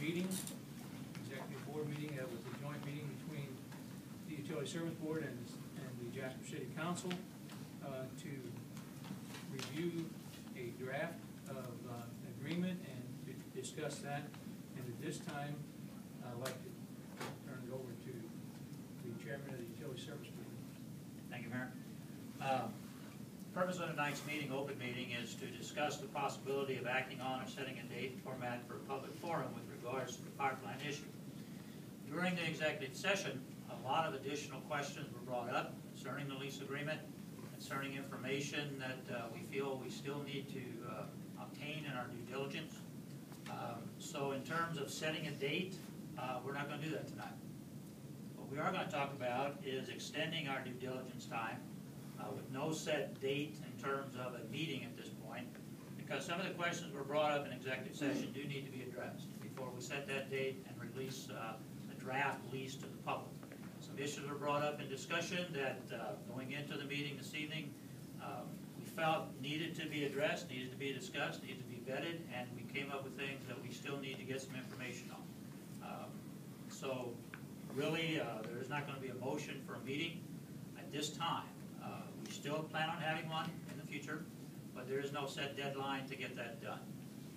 meeting, executive board meeting. That was a joint meeting between the Utility Service Board and the Jasper City Council to review a draft of agreement and to discuss that. And at this time, I'd like to turn it over to the chairman of the Utility Service Board. Thank you, Mayor. The purpose of tonight's meeting, open meeting, is to discuss the possibility of acting on or setting a date and format for a public forum with regards to the pipeline issue. During the executive session, a lot of additional questions were brought up concerning the lease agreement, concerning information that we feel we still need to obtain in our due diligence. So in terms of setting a date, we're not going to do that tonight. What we are going to talk about is extending our due diligence time with no set date in terms of a meeting at this point, because some of the questions were brought up in executive session do need to be addressed before we set that date and release the draft lease to the public. Some issues were brought up in discussion that going into the meeting this evening we felt needed to be addressed, needed to be discussed, needed to be vetted, and we came up with things that we still need to get some information on. So really there is not going to be a motion for a meeting at this time. We still plan on having one in the future, but there is no set deadline to get that done.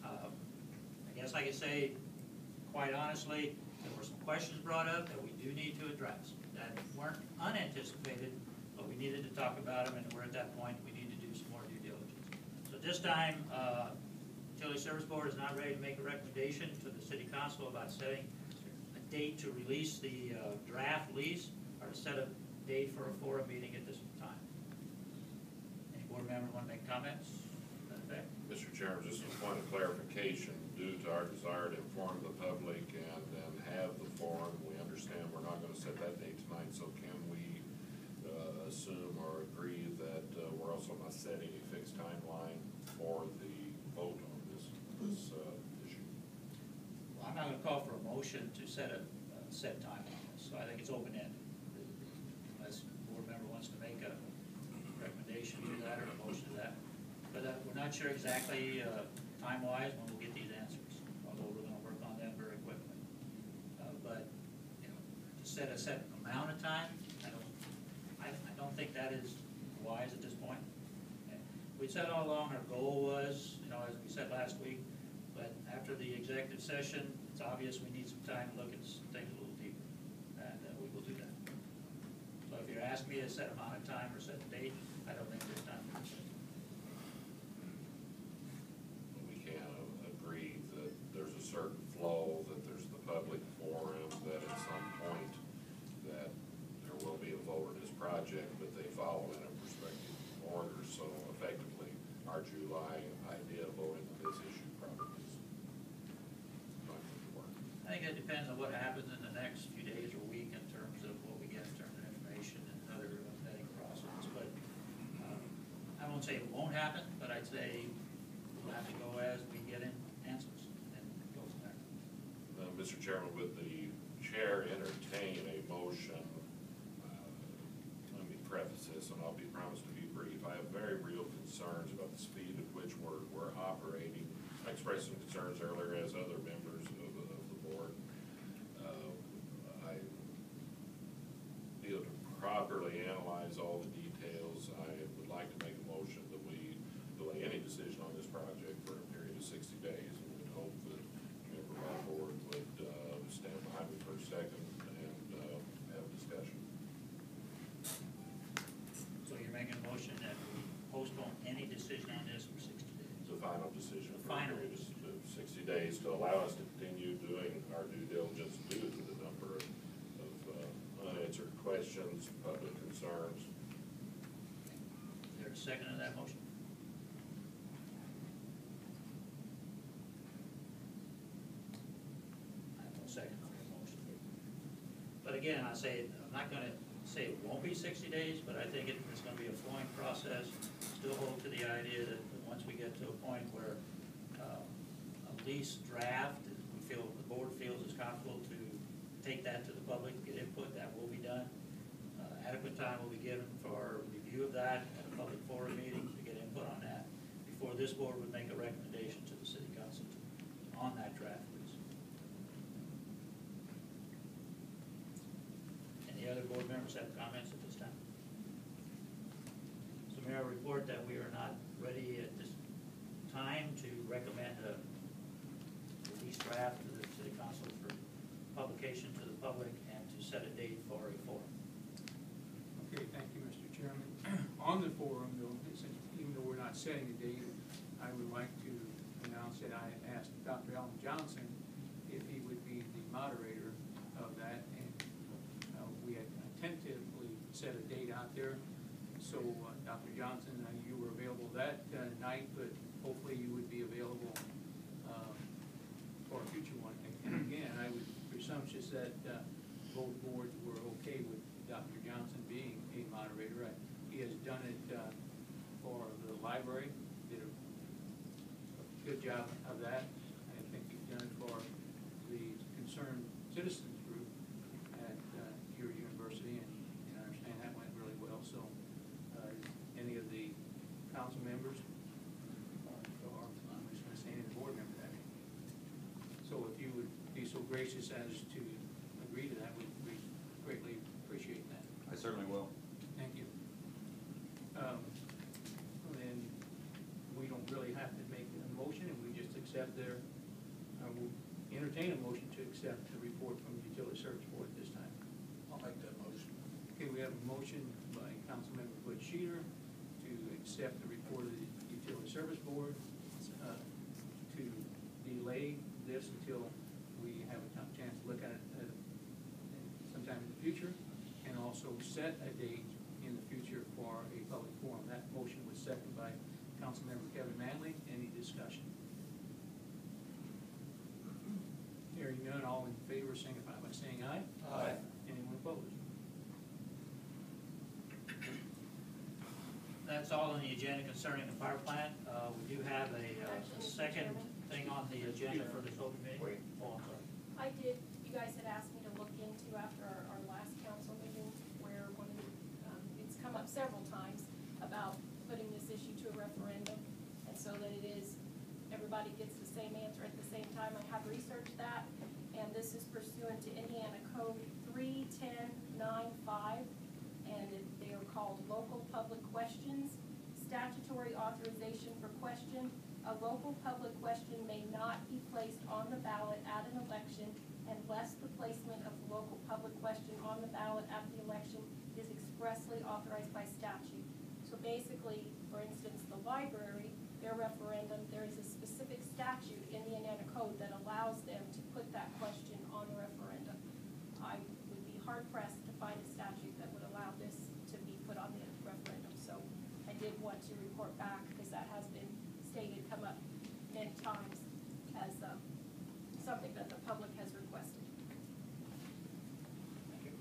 I guess I could say, quite honestly, there were some questions brought up that we do need to address that weren't unanticipated, but we needed to talk about them, and we're at that point we need to do some more due diligence. So this time, Utility Service Board is not ready to make a recommendation to the City Council about setting a date to release the draft lease or to set a date for a forum meeting at this time. Any board member want to make comments? Mr. Chairman, just a point of clarification, due to our desire to inform the public and then have the forum, we understand we're not going to set that date tonight, so can we assume or agree that we're also not setting a fixed timeline for the vote on this issue? Well, I'm not going to call for a motion to set a set time on this, so I think it's open-ended. Unless the board member wants to make a recommendation to that or a motion to that. But we're not sure exactly time-wise when we'll get these answers, although we're going to work on them very quickly. But you know, to set a set amount of time, I don't think that is wise at this point. And we said all along our goal was, you know, as we said last week, but after the executive session, it's obvious we need some time to look at things a little deeper, and we will do that. So if you're asking me to set amount of time or set a date, I don't think there's time for this. Certain flow, that there's the public forum, that at some point that there will be a vote on this project, but they follow in a respective order. So effectively, our July idea of voting on this issue probably is not going to work. I think it depends on what happens in the next few days or week in terms of what we get in terms of information and other vetting process. But I won't say it won't happen, but I'd say we'll have to go as we get in answers. Mr. Chairman, would the chair entertain a motion? Let me preface this, and I'll be promised to be brief. I have very real concerns about the speed at which we're operating. I expressed some concerns earlier, as other members of the board. I feel to properly analyze all the details, I would like to make a motion that we delay any decision on this project for a period of 60 days. And would hope that member of our board would stand behind me for a second and have a discussion. So you're making a motion that we postpone any decision on this for 60 days? It's a final decision for final. a period of 60 days to allow us to continue doing our due diligence due to the number of unanswered questions, public concerns. Is there a second to that motion? Second on your motion. But again, I'm not going to say it won't be 60 days, but I think it's going to be a flowing process. Still hold to the idea that once we get to a point where a lease draft, we feel the board feels is comfortable to take that to the public, get input, that will be done. Adequate time will be given for review of that at a public forum meeting to get input on that before this board would make a recommendation to the City Council on that draft lease. members have comments at this time? So may I report that we are not ready at this time to recommend a release draft to the city council for publication to the public and to set a date for a forum. Okay, thank you, Mr. Chairman. On the forum, though, since even though we're not setting a date, I would like to announce that I asked Dr. Alan Johnson if he would be the moderator of that, and we had tentatively set a date out there. So, Dr. Johnson, you were available that night, but hopefully you would be available for a future one. And again, I was presumptuous that both boards were okay with Dr. Johnson being a moderator. He has done it for the library, did a good job of that. I think he's done it for the Concerned Citizens Group at your university, and I understand that went really well. So, any of the council members, or I'm just going to say any of the board members, so if you would be so gracious as to agree to that, we greatly appreciate that. I certainly will. Thank you. Then we don't really have to make a motion, and we just accept their, we'll entertain a motion to accept the report from the Utility Service Board at this time. I'll make that motion. Okay, we have a motion by Councilmember Butch Sheeter to accept the report of the Utility Service Board, to delay this until we have a chance to look at it sometime in the future, and also set a date in the future for a public forum. That motion was seconded by Councilmember Kevin Manley. Any discussion? Hearing none, all in favor signify by saying aye. Aye. Anyone opposed? That's all on the agenda concerning the power plant. We do have a second thing on the agenda for this open meeting. Wait. Oh, I'm sorry. I did, you guys had asked me to look into after our last council meeting where one of the, it's come up several times about putting this issue to a referendum, and so that it is, everybody gets the same answer at the same time. I have researched that, and this is pursuant to Indiana Code 31095, and they are called local public questions. Statutory authorization for question. A local public question may not be placed on the ballot at an election unless the placement of the local public question on the ballot at the election is expressly authorized by statute. So basically, for instance, the library, their referendum, there is a specific statute in the Indiana Code that allows them to put that question on the referendum. I would be hard pressed to find a statute that would allow this to be put on the referendum. So I did want to report back because that has been stated, come up many times as something that the public has requested. Thank you.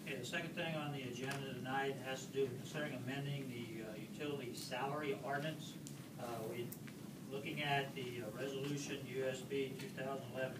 Okay, the second thing on the agenda tonight has to do with considering amending the utility salary ordinance. We're looking at the resolution USB 2011